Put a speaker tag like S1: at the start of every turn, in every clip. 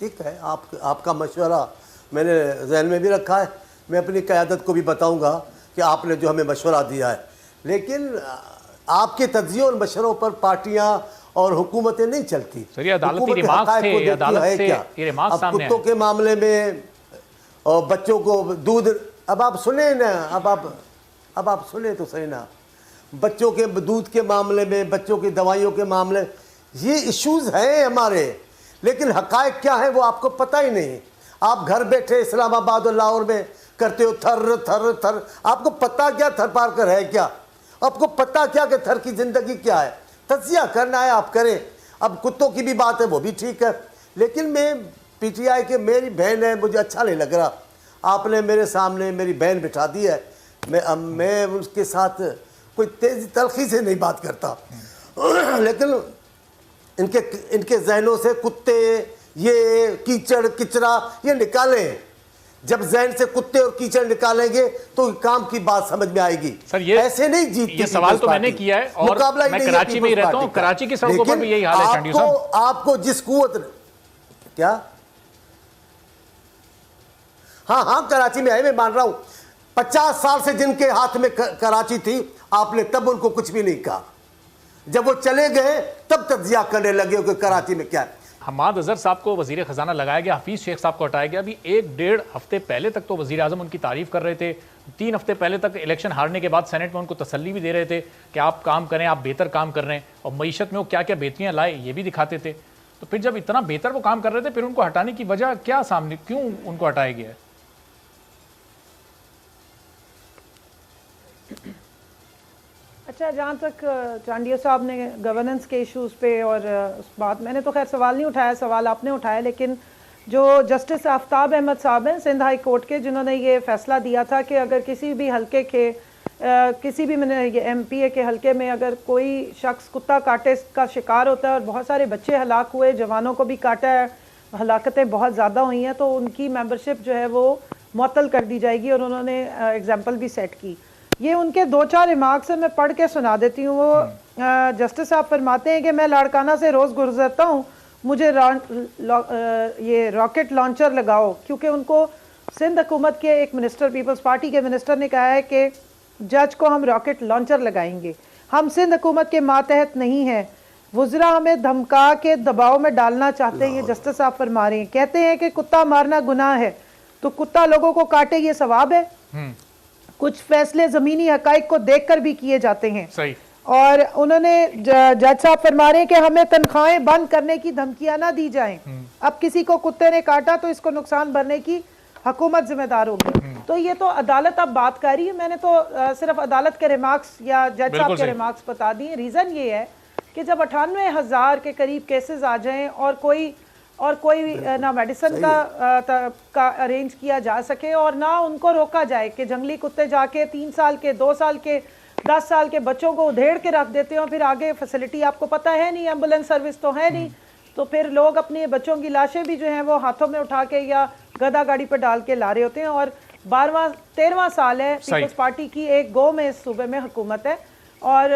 S1: ठीक है, आपका मशवरा मैंने जहन में भी रखा है। मैं अपनी क़यादत को भी बताऊंगा कि आपने जो हमें मशवरा दिया है, लेकिन आपके तज्ज़ियों और मशवरों पर पार्टियां और हुकूमतें नहीं चलती।
S2: अदालती रिमार्क्स थे, अदालत से ये रिमार्क्स
S1: अब
S2: सामने
S1: कुत्तों के मामले में और बच्चों को दूध, अब आप सुने ना, अब आप सुने तो सही ना, बच्चों के दूध के मामले में, बच्चों की दवाइयों के मामले, ये इश्यूज़ हैं हमारे, लेकिन हक़ाइक़ क्या है वो आपको पता ही नहीं। आप घर बैठे इस्लामाबाद और लाहौर में करते हो थर थर थर, आपको पता क्या थर पार कर है क्या? आपको पता क्या कि थर की ज़िंदगी क्या है? तज्जिया करना है आप करें। अब कुत्तों की भी बात है, वो भी ठीक है, लेकिन मैं पीटीआई के, मेरी बहन है, मुझे अच्छा नहीं लग रहा। आपने मेरे सामने मेरी बहन बिठा दी है, मैं उसके साथ कोई तेज़ी तलखी से नहीं बात करता, लेकिन इनके जहनों से कुत्ते, ये कीचड़ किचरा ये निकालें। जब जहन से कुत्ते और कीचड़ निकालेंगे तो काम की बात समझ में आएगी।
S2: सर ये
S1: ऐसे नहीं जीतती।
S2: ये सवाल तो मैंने किया है और मैं कराची में ही रहता हूँ, कराची की सड़कों पर भी यही हाल है चांडियो साहब।
S1: आपको जिस कुव्वत, क्या, हाँ कराची में है, मैं मान रहा हूँ। 50 साल से जिनके हाथ में कराची थी, आपने तब उनको कुछ भी नहीं कहा। जब वो चले गए तब तज्जिया करने लगे कि कराची में क्या है।
S2: हमाद अजहर साहब को वजीर खजाना लगाया गया, हफीज शेख साहब को हटाया गया। अभी 1-1.5 हफ्ते पहले तक तो वजीर आजम उनकी तारीफ कर रहे थे, 3 हफ्ते पहले तक इलेक्शन हारने के बाद सेनेट में उनको तसल्ली भी दे रहे थे कि आप काम करें, आप बेहतर काम कर रहे हैं, और मईशत में वो क्या क्या बेहतरियाँ लाए ये भी दिखाते थे। तो फिर जब इतना बेहतर वो काम कर रहे थे, फिर उनको हटाने की वजह क्या सामने, क्यों उनको हटाया गया है?
S3: अच्छा, जहाँ तक चांडियो साहब ने गवर्नेंस के इश्यूज़ पे और उस बात, मैंने तो खैर सवाल नहीं उठाया, सवाल आपने उठाया, लेकिन जो जस्टिस आफ्ताब अहमद साहब हैं सिंध हाई कोर्ट के, जिन्होंने ये फैसला दिया था कि अगर किसी भी हलके के किसी भी MPA के हलके में अगर कोई शख्स कुत्ता काटे का शिकार होता है और बहुत सारे बच्चे हलाक हुए, जवानों को भी काटा है, हलाकतें बहुत ज़्यादा हुई हैं, तो उनकी मेंबरशिप जो है वो मुअत्तल कर दी जाएगी। और उन्होंने एग्जाम्पल भी सेट की। ये उनके 2-4 रिमार्क्स हैं, मैं पढ़ के सुना देती हूँ। वो जस्टिस साहब फरमाते हैं कि मैं लाड़काना से रोज़ गुजरता हूँ, मुझे ये रॉकेट लॉन्चर लगाओ, क्योंकि उनको सिंध हुकूमत के एक मिनिस्टर, पीपल्स पार्टी के मिनिस्टर ने कहा है कि जज को हम रॉकेट लॉन्चर लगाएंगे। हम सिंध हुकूमत के मातहत नहीं हैं, वज़रा हमें धमका के दबाव में डालना चाहते हैं, ये जस्टिस साहब फरमा रहे हैं। कहते हैं कि कुत्ता मारना गुनाह है, तो कुत्ता लोगों को काटे ये सवाब है। कुछ फैसले ज़मीनी हकाइक को देखकर भी किए जाते हैं।
S2: सही।
S3: और उन्होंने जज साहब फरमा रहे हैं कि हमें तनख्वाहें बंद करने की धमकियां ना दी जाएं। अब किसी को कुत्ते ने काटा तो इसको नुकसान भरने की हुकूमत जिम्मेदार होगी। तो ये तो अदालत अब बात कर रही है, मैंने तो सिर्फ अदालत के रिमार्क्स या जज साहब के रिमार्क्स बता दिए। रीज़न ये है कि जब 98,000 के करीब केसेस आ जाएं और कोई ना मेडिसिन का अरेंज किया जा सके और ना उनको रोका जाए कि जंगली कुत्ते जाके 3 साल के, 2 साल के, 10 साल के बच्चों को उधेड़ के रख देते हो, फिर आगे फैसिलिटी आपको पता है नहीं, एम्बुलेंस सर्विस तो है नहीं, तो फिर लोग अपने बच्चों की लाशें भी जो हैं वो हाथों में उठा के या गधा गाड़ी पर डाल के ला रहे होते हैं। और 12वां-13वां साल है पीपल्स पार्टी की एक गो में इस सूबे में हुकूमत है, और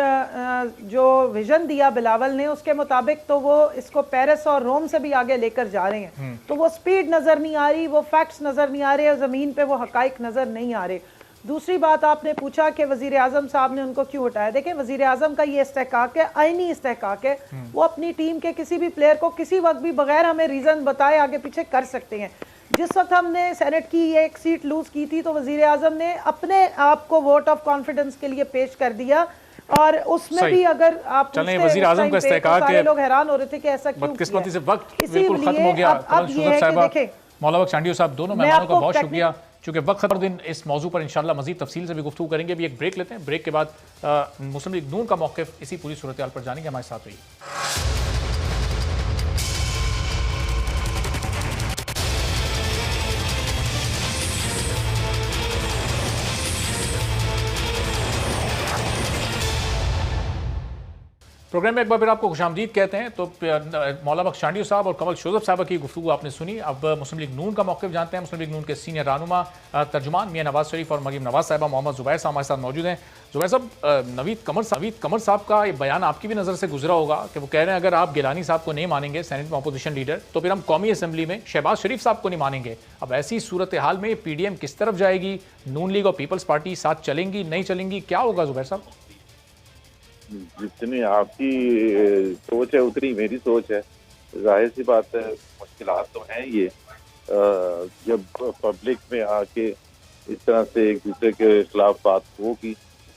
S3: जो विजन दिया बिलावल ने उसके मुताबिक तो वो इसको पेरिस और रोम से भी आगे लेकर जा रहे हैं। तो वो स्पीड नज़र नहीं आ रही, वो फैक्ट्स नज़र नहीं आ रहे, और ज़मीन पे वो हकाइक नज़र नहीं आ रहे। दूसरी बात, आपने पूछा कि वज़ीर आज़म साहब ने उनको क्यों हटाया। देखें, वज़ीर आज़म का ये इस्तेहकाक है, आईनी इस्तेहकाक है, वो अपनी टीम के किसी भी प्लेयर को किसी वक्त भी बगैर हमें रीज़न बताए आगे पीछे कर सकते हैं। जिस वक्त हमने सेनेट की एक सीट लूज की थी तो वज़ीर आज़म ने अपने आप को वोट ऑफ कॉन्फिडेंस के लिए पेश कर दिया, और उसमें भी अगर आप
S2: चलें, वज़ीर आज़म का इस्तेहकाक है,
S3: लोग हैरान हो रहे थे कि ऐसा क्यों।
S2: बदकिस्मती से वक्त बिल्कुल खत्म हो गया। मौलाना चांडियो साहब, दोनों मेहमानों का बहुत शुक्रिया। चूंकि वक्त हर दिन इस मौजू पर इंशाल्लाह मजीद तफसील से भी गुफ्तगू करेंगे। अभी एक ब्रेक लेते हैं, ब्रेक के बाद मुस्लिम लीग नून का मौक़िफ़ इसी पूरी सूरत हाल पर जानेंगे। हमारे साथ रहिए। प्रोग्राम में एक बार फिर आपको खुशामदीद कहते हैं। तो मौला बख्श चांडियो साहब और कमल शोजब साहब की गुफ्तगू आपने सुनी। अब मुस्लिम लीग नून का मौक़िफ़ जानते हैं। मुस्लिम लीग नून के सीनियर रहनुमा तर्जुमान मियां नवाज शरीफ और मरीम नवाज साहिबा मोहम्मद जुबैर साहब हमारे साथ मौजूद हैं। जुबैर साहब, नवीद कमर साहब का ये बयान आपकी भी नज़र से गुजरा होगा कि वो कह रहे हैं अगर आप गिलानी साहब को नहीं मानेंगे सेनेट में अपोजिशन लीडर, तो फिर हम कौमी असम्बली में शहबाज शरीफ साहब को नहीं मानेंगे। अब ऐसी सूरत हाल में PDM किस तरफ जाएगी? नून लीग और पीपल्स पार्टी साथ चलेंगी, नहीं चलेंगी, क्या होगा जुबैर साहब?
S4: जितनी आपकी सोच है उतनी मेरी सोच है। जाहिर सी बात है, मुश्किलात तो हैं ये। जब पब्लिक में आके इस तरह से एक दूसरे के खिलाफ बात होगी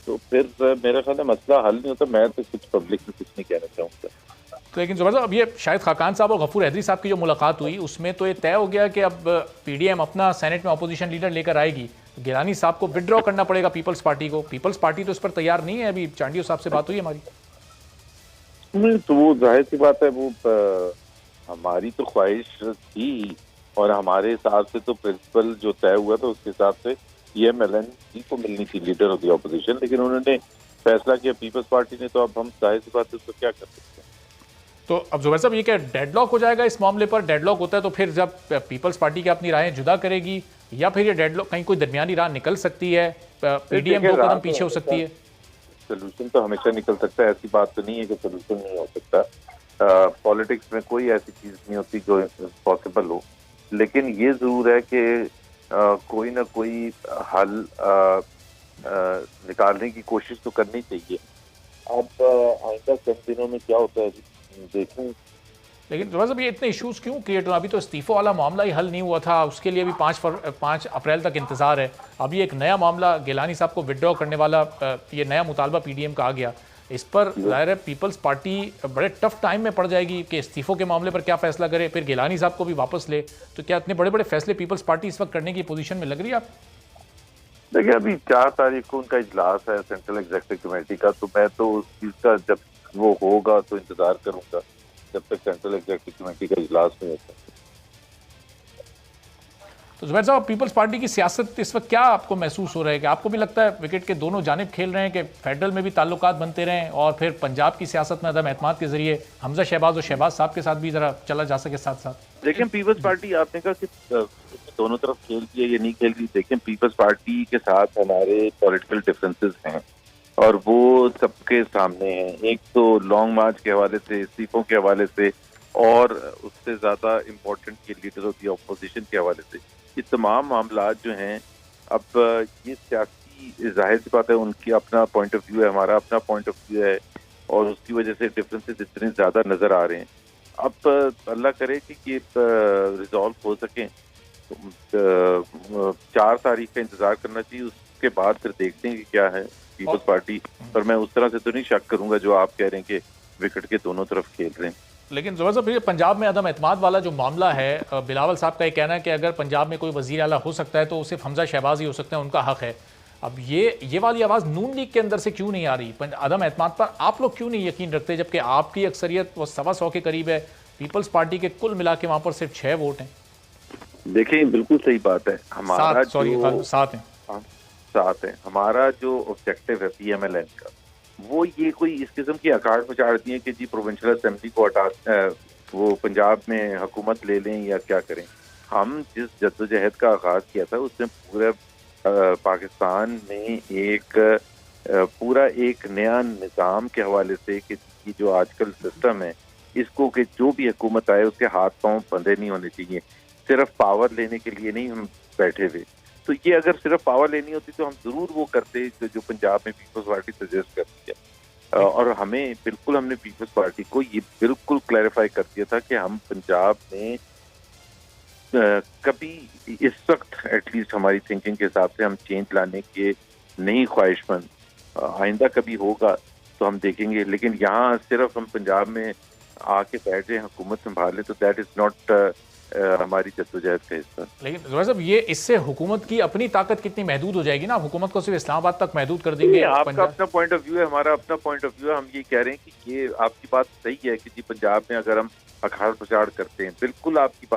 S4: तो फिर मेरा ख्याल है मसला हल नहीं होता। मैं तो कुछ पब्लिक में कुछ नहीं कहना चाहूँगा।
S2: तो लेकिन जुबैर साहब, अब ये शायद खाकान साहब और गफूर हैदरी साहब की जो मुलाकात हुई उसमें तो ये तय हो गया कि अब PDM अपना सेनेट में अपोजिशन लीडर लेकर आएगी। गिलानी साहब को विड्रॉ करना पड़ेगा पीपल्स पार्टी को। पीपल्स पार्टी तो इस पर तैयार नहीं है। अभी चांडियो साहब से बात हुई हमारी।
S4: नहीं तो वो जाहिर सी बात है, वो हमारी तो ख्वाहिश थी और हमारे हिसाब से तो प्रिंसिपल जो तय हुआ था उसके हिसाब से EMLN को मिलनी थी लीडर ऑफ द ऑपोजिशन, लेकिन उन्होंने फैसला किया पीपल्स पार्टी ने। तो अब हम जाहिर सी बात है उसको क्या कर सकते हैं।
S2: तो अब जुबैर साहब, ये क्या डेडलॉक हो जाएगा इस मामले पर? डेडलॉक होता है तो फिर जब पीपल्स पार्टी की अपनी राहें जुदा करेगी, या फिर ये डेडलॉक कहीं कोई दरमियानी राह निकल सकती है? PDM 2 कदम पीछे हो सकती है?
S4: सोल्यूशन तो हमेशा निकल सकता है। ऐसी बात तो नहीं है कि सोल्यूशन नहीं हो सकता। पॉलिटिक्स में कोई ऐसी चीज नहीं होती जो पॉसिबल हो, लेकिन ये जरूर है कि कोई ना कोई हल निकालने की कोशिश तो करनी चाहिए। अब आइंदा चंद दिनों में क्या होता है देखें।
S2: लेकिन जुबैर साहब, ये इतने इश्यूज क्यों क्रिएट हुए? अभी तो इस्तीफों वाला मामला ही हल नहीं हुआ था, उसके लिए भी 5 अप्रैल तक इंतजार है। अभी एक नया मामला गिलानी साहब को विड्रॉ करने वाला ये नया मुतालबा PDM का आ गया। इस पर जाहिर है पीपल्स पार्टी बड़े टफ टाइम में पड़ जाएगी कि इस्तीफों के मामले पर क्या फैसला करे, फिर गिलानी साहब को भी वापस ले। तो क्या इतने बड़े बड़े फैसले पीपल्स पार्टी इस वक्त करने की पोजीशन में लग रही है आप?
S4: देखिए, अभी 4 तारीख को उनका इजलास है सेंट्रल एग्जीक्यूटिव कमेटी का, तो मैं तो उस चीज का जब वो होगा तो इंतजार करूंगा जब तक सेंट्रल एग्जीक्यूटिव कमेटी का इजलास नहीं होता।
S2: तो जुबैर साहब, पीपल्स पार्टी की सियासत इस वक्त क्या आपको महसूस हो रहा है? कि आपको भी लगता है विकेट के दोनों जानिब खेल रहे हैं कि फेडरल में भी ताल्लुकात बनते रहें और फिर पंजाब की सियासत में अदम एतमाद के जरिए हमजा शहबाज और शहबाज साहब के साथ भी जरा चला जा सके साथ साथ?
S4: लेकिन पीपल्स पार्टी, आपने कहा कि दोनों तरफ खेल रही है, ये नहीं खेल रही। देखें, पीपल्स पार्टी के साथ हमारे पॉलिटिकल डिफरेंसेस हैं और वो सबके सामने हैं। एक तो लॉन्ग मार्च के हवाले से, इस्तीफों के हवाले से, और उससे ज्यादा इम्पोर्टेंट के लीडर ऑफ द ऑपोजिशन के हवाले से। ये तमाम मामला जो हैं, अब ये सियासी जाहिर सी बात है उनकी अपना पॉइंट ऑफ व्यू है, हमारा अपना पॉइंट ऑफ व्यू है, और उसकी वजह से डिफरेंसेस इतने ज्यादा नजर आ रहे हैं। अब अल्लाह करे कि ये रिजॉल्व हो सके। 4 तारीख का इंतजार करना चाहिए, उसके बाद फिर देखते हैं कि क्या है पीपल्स पार्टी। पर मैं उस तरह से तो नहीं शक करूंगा जो आप कह रहे हैं कि विकेट के दोनों तरफ खेल रहे हैं।
S2: लेकिन जुबैर साहब, पंजाब में अदम एतमाद वाला जो मामला है, बिलावल साहब का ये कहना है कि अगर पंजाब में कोई वज़ीर आला हो सकता है तो सिर्फ हमजा शहबाज ही हो सकते हैं, उनका हक है। अब ये वाली आवाज़ नून लीग के अंदर से क्यों नहीं आ रही? अदम एतमाद पर आप लोग क्यों नहीं यकीन रखते, जबकि आपकी अक्सरियत वो 125 के करीब है, पीपल्स पार्टी के कुल मिला के वहाँ पर सिर्फ 6 वोट हैं?
S4: देखें, बिल्कुल सही बात है। हमारा 7 है। हमारा जो ऑब्जेक्टिव है PMLN का, वो ये कोई इस किस्म की अकाड़ पचाड़ती है कि जी प्रोविंशियल असेंबली को हटा वो पंजाब में हुकूमत ले लें या क्या करें। हम जिस जद्दोजहद का आगाज किया था उसमें पूरे पाकिस्तान में पूरा एक नया निज़ाम के हवाले से कि जो आजकल सिस्टम है, इसको कि जो भी हुकूमत आए उसके हाथ पांव बंधे नहीं होने चाहिए। सिर्फ पावर लेने के लिए नहीं हम बैठे हुए। तो ये अगर सिर्फ पावर लेनी होती तो हम जरूर वो करते जो पंजाब में पीपल्स पार्टी सजेस्ट करती है। और हमने पीपल्स पार्टी को ये बिल्कुल क्लैरिफाई कर दिया था कि हम पंजाब में कभी इस वक्त एटलीस्ट हमारी थिंकिंग के हिसाब से हम चेंज लाने के नहीं ख्वाहिशमंद। आइंदा कभी होगा तो हम देखेंगे, लेकिन यहाँ सिर्फ हम पंजाब में आके बैठ जाए, हुकूमत संभाले, तो दैट इज नॉट हमारी जद्दोजहद का हिस्सा।
S2: लेकिन जुबैर साहब, ये इससे हुकूमत की अपनी ताकत कितनी महदूद हो जाएगी ना? हुकूमत को सिर्फ इस्लामाबाद तक महदूद कर देंगे।
S4: आपका अपना पॉइंट ऑफ व्यू है, हमारा अपना पॉइंट ऑफ व्यू है। हम ये कह रहे हैं कि ये आपकी बात सही है कि जी पंजाब में अगर हम अखाड़ पछाड़ करते हैं, बिल्कुल आपकी बात